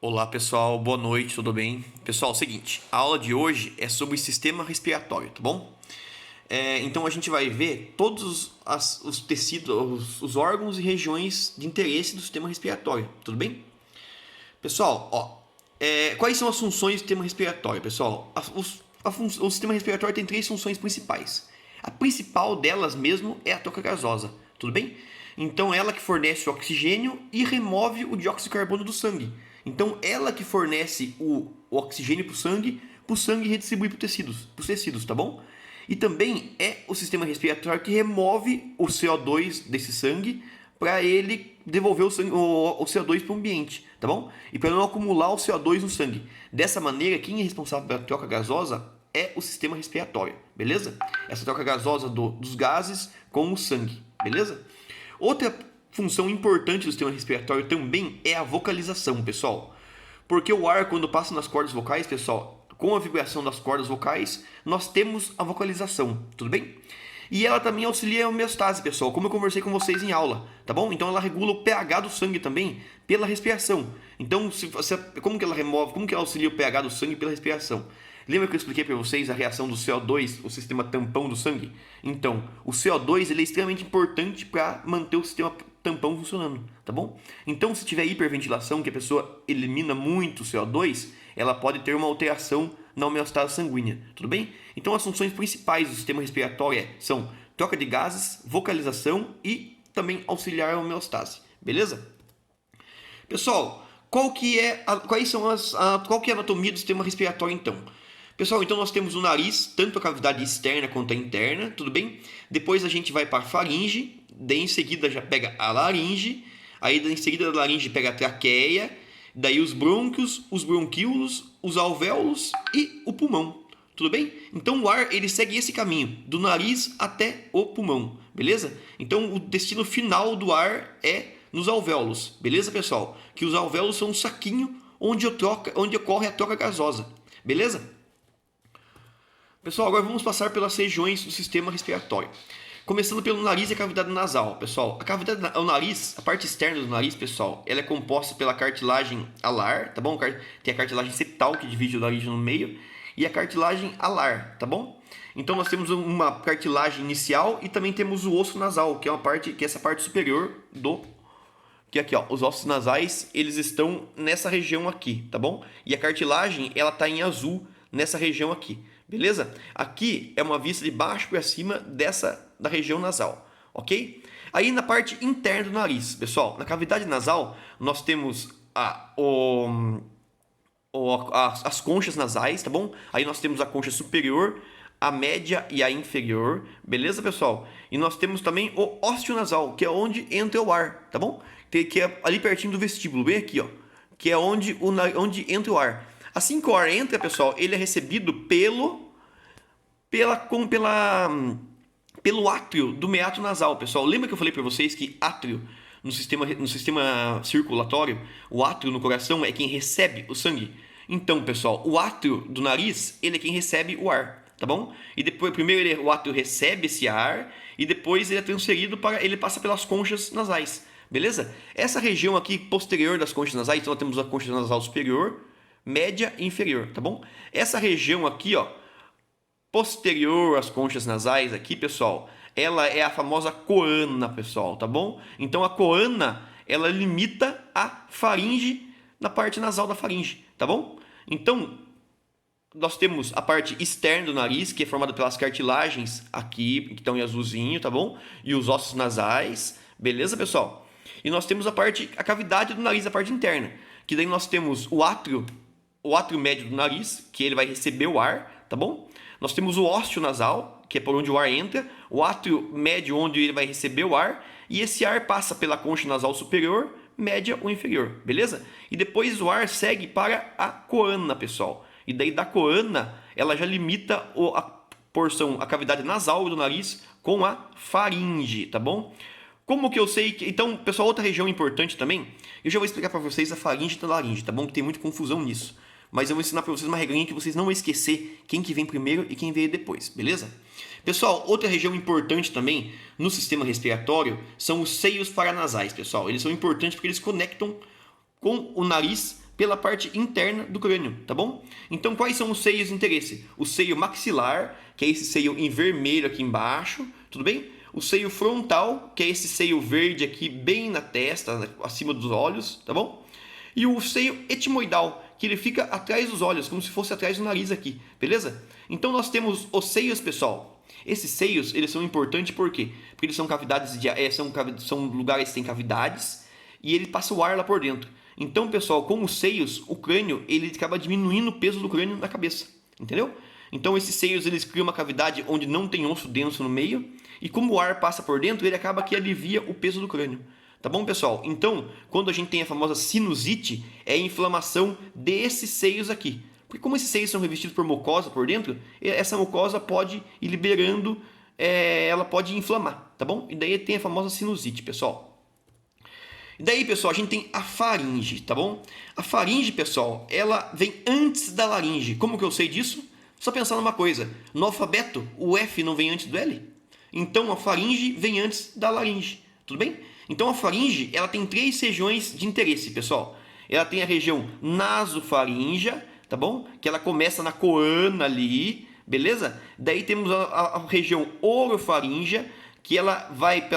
Olá pessoal, boa noite, tudo bem? Pessoal, é o seguinte, a aula de hoje é sobre sistema respiratório, tá bom? Então a gente vai ver todos os tecidos, os órgãos e regiões de interesse do sistema respiratório, tudo bem? Pessoal, quais são as funções do sistema respiratório, pessoal? O sistema respiratório tem três funções principais. A principal delas mesmo é a troca gasosa, tudo bem? Então ela que fornece o oxigênio e remove o dióxido de carbono do sangue. Então ela que fornece o oxigênio para o sangue redistribui para os tecidos, tá bom? E também é o sistema respiratório que remove o CO2 desse sangue para ele devolver o CO2 para o ambiente, tá bom? E para não acumular o CO2 no sangue. Dessa maneira, quem é responsável pela troca gasosa é o sistema respiratório, beleza? Essa troca gasosa dos gases com o sangue, beleza? Outra função importante do sistema respiratório também é a vocalização, pessoal. Porque o ar, quando passa nas cordas vocais, pessoal, com a vibração das cordas vocais, nós temos a vocalização, tudo bem? E ela também auxilia a homeostase, pessoal, como eu conversei com vocês em aula, tá bom? Então ela regula o pH do sangue também pela respiração. Então, como que ela remove, como que ela auxilia o pH do sangue pela respiração? Lembra que eu expliquei para vocês a reação do CO2, o sistema tampão do sangue? Então, o CO2 ele é extremamente importante para manter o sistema tampão funcionando, tá bom? Então, se tiver hiperventilação, que a pessoa elimina muito CO2, ela pode ter uma alteração na homeostase sanguínea, tudo bem? Então, as funções principais do sistema respiratório são troca de gases, vocalização e também auxiliar a homeostase, beleza? Pessoal, qual que é a anatomia do sistema respiratório então? Pessoal, então nós temos o nariz, tanto a cavidade externa quanto a interna, tudo bem? Depois a gente vai para a faringe, daí em seguida já pega a laringe, aí em seguida da laringe pega a traqueia, daí os brônquios, os bronquíolos, os alvéolos e o pulmão, tudo bem? Então o ar ele segue esse caminho, do nariz até o pulmão, beleza? Então o destino final do ar é nos alvéolos, beleza pessoal? Que os alvéolos são um saquinho onde ocorre a troca gasosa, beleza? Pessoal, agora vamos passar pelas regiões do sistema respiratório. Começando pelo nariz e a cavidade nasal, pessoal. O nariz, a parte externa do nariz, pessoal, ela é composta pela cartilagem alar, tá bom? Tem a cartilagem septal que divide o nariz no meio e a cartilagem alar, tá bom? Então nós temos uma cartilagem inicial e também temos o osso nasal, que é essa parte superior que aqui, ó, os ossos nasais, eles estão nessa região aqui, tá bom? E a cartilagem, ela tá em azul nessa região aqui. Beleza? Aqui é uma vista de baixo para cima da região nasal, ok? Aí na parte interna do nariz, pessoal, na cavidade nasal, nós temos as conchas nasais, tá bom? Aí nós temos a concha superior, a média e a inferior, beleza, pessoal? E nós temos também o ósseo nasal, que é onde entra o ar, tá bom? Que é ali pertinho do vestíbulo, bem aqui, ó, que é onde entra o ar. Assim que o ar entra, pessoal, ele é recebido pelo átrio do meato nasal, pessoal. Lembra que eu falei para vocês que átrio no sistema circulatório, o átrio no coração é quem recebe o sangue? Então, pessoal, o átrio do nariz, ele é quem recebe o ar, tá bom? E depois, primeiro o átrio recebe esse ar e depois ele é transferido ele passa pelas conchas nasais, beleza? Essa região aqui posterior das conchas nasais, então nós temos a concha nasal superior, média e inferior, tá bom? Essa região aqui, ó, posterior às conchas nasais aqui, pessoal, ela é a famosa coana, pessoal, tá bom? Então a coana, ela limita a faringe na parte nasal da faringe, tá bom? Então, nós temos a parte externa do nariz, que é formada pelas cartilagens aqui, que estão em azulzinho, tá bom? E os ossos nasais, beleza, pessoal? E nós temos a cavidade do nariz, a parte interna, que daí nós temos o átrio médio do nariz, que ele vai receber o ar, tá bom? Nós temos o ósseo nasal, que é por onde o ar entra, o átrio médio, onde ele vai receber o ar, e esse ar passa pela concha nasal superior, média ou inferior, beleza? E depois o ar segue para a coana, pessoal. E daí da coana, ela já limita a cavidade nasal do nariz com a faringe, tá bom? Como que eu sei que... Então, pessoal, outra região importante também, eu já vou explicar para vocês a faringe e a laringe, tá bom? Que tem muita confusão nisso. Mas eu vou ensinar para vocês uma regrinha que vocês não vão esquecer quem que vem primeiro e quem veio depois, beleza? Pessoal, outra região importante também no sistema respiratório são os seios paranasais, pessoal. Eles são importantes porque eles conectam com o nariz pela parte interna do crânio, tá bom? Então, quais são os seios de interesse? O seio maxilar, que é esse seio em vermelho aqui embaixo, tudo bem? O seio frontal, que é esse seio verde aqui bem na testa, acima dos olhos, tá bom? E o seio etimoidal, que ele fica atrás dos olhos, como se fosse atrás do nariz aqui, beleza? Então nós temos os seios, pessoal. Esses seios, eles são importantes por quê? Porque eles são cavidades, são lugares que têm cavidades e ele passa o ar lá por dentro. Então, pessoal, com os seios, o crânio, ele acaba diminuindo o peso do crânio na cabeça, entendeu? Então esses seios, eles criam uma cavidade onde não tem osso denso no meio e como o ar passa por dentro, ele acaba que alivia o peso do crânio. Tá bom, pessoal? Então, quando a gente tem a famosa sinusite, é a inflamação desses seios aqui. Porque como esses seios são revestidos por mucosa por dentro, essa mucosa pode ir liberando, ela pode inflamar, tá bom? E daí tem a famosa sinusite, pessoal. E daí, pessoal, a gente tem a faringe, tá bom? A faringe, pessoal, ela vem antes da laringe. Como que eu sei disso? Só pensar numa coisa. No alfabeto, o F não vem antes do L? Então, a faringe vem antes da laringe, tudo bem? Então a faringe, ela tem 3 regiões de interesse, pessoal. Ela tem a região nasofaríngea, tá bom? Que ela começa na coana ali, beleza? Daí temos a região orofaríngea, que ela vai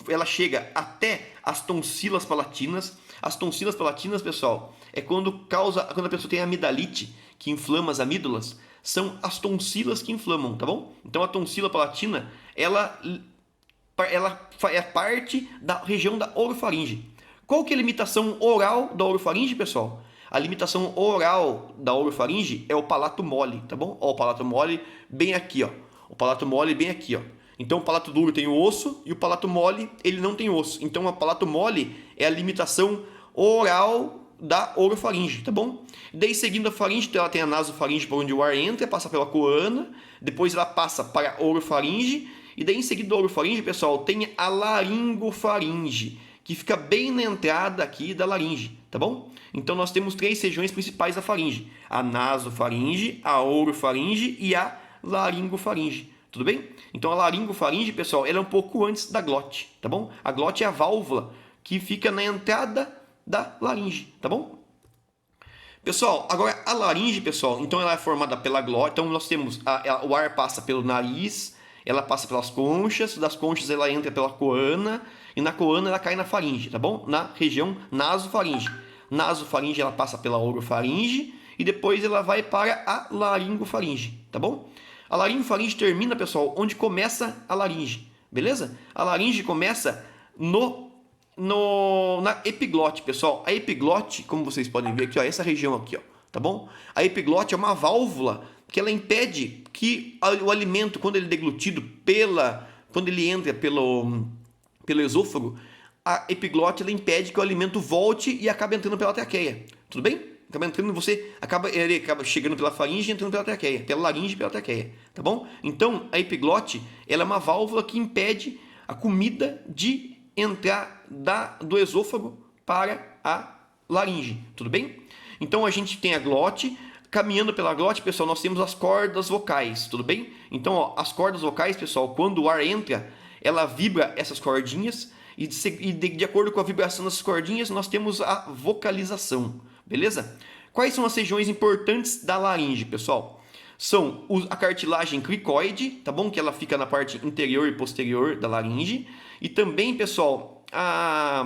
ela chega até as tonsilas palatinas. As tonsilas palatinas, pessoal, é quando a pessoa tem amidalite, que inflama as amígdalas, são as tonsilas que inflamam, tá bom? Então a tonsila palatina, ela é parte da região da orofaringe. Qual que é a limitação oral da orofaringe, pessoal? A limitação oral da orofaringe é o palato mole, tá bom? Ó, o palato mole bem aqui, ó. O palato mole bem aqui, ó. Então o palato duro tem o osso e o palato mole, ele não tem osso. Então o palato mole é a limitação oral da orofaringe, tá bom? Daí seguindo a faringe, ela tem a nasofaringe por onde o ar entra, passa pela coana, depois ela passa para a orofaringe. E daí em seguida da orofaringe, pessoal, tem a laringofaringe, que fica bem na entrada aqui da laringe, tá bom? Então nós temos 3 regiões principais da faringe: a nasofaringe, a orofaringe e a laringofaringe, tudo bem? Então a laringofaringe, pessoal, ela é um pouco antes da glote, tá bom? A glote é a válvula que fica na entrada da laringe, tá bom? Pessoal, agora a laringe, pessoal, então ela é formada pela glote, então nós temos o ar passa pelo nariz, ela passa pelas conchas, das conchas ela entra pela coana, e na coana ela cai na faringe, tá bom? Na região nasofaringe. Nasofaringe ela passa pela orofaringe, e depois ela vai para a laringofaringe, tá bom? A laringofaringe termina, pessoal, onde começa a laringe, beleza? A laringe começa na epiglote, pessoal. A epiglote, como vocês podem ver aqui, ó, essa região aqui, ó, tá bom? A epiglote é uma válvula que ela impede que o alimento, quando ele é deglutido quando ele entra pelo esôfago, a epiglote ela impede que o alimento volte e acabe entrando pela traqueia. Tudo bem? Ele acaba chegando pela faringe e entrando pela traqueia, pela laringe e pela traqueia, tá bom? Então, a epiglote, ela é uma válvula que impede a comida de entrar do esôfago para a laringe, tudo bem? Então, a gente tem a glote. Caminhando pela glote, pessoal, nós temos as cordas vocais, tudo bem? Então, ó, as cordas vocais, pessoal, quando o ar entra, ela vibra essas cordinhas e de acordo com a vibração dessas cordinhas, nós temos a vocalização, beleza? Quais são as regiões importantes da laringe, pessoal? São a cartilagem cricoide, tá bom? Que ela fica na parte interior e posterior da laringe. E também, pessoal, a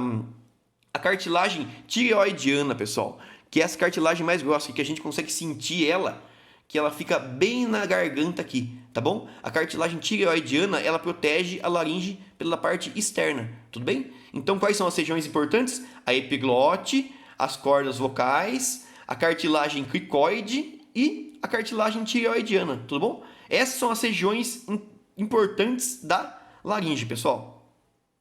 cartilagem tireoidiana, pessoal, que é essa cartilagem mais grossa, que a gente consegue sentir ela, que ela fica bem na garganta aqui, tá bom? A cartilagem tireoidiana, ela protege a laringe pela parte externa, tudo bem? Então, quais são as regiões importantes? A epiglote, as cordas vocais, a cartilagem cricoide e a cartilagem tireoidiana, tudo bom? Essas são as regiões importantes da laringe, pessoal.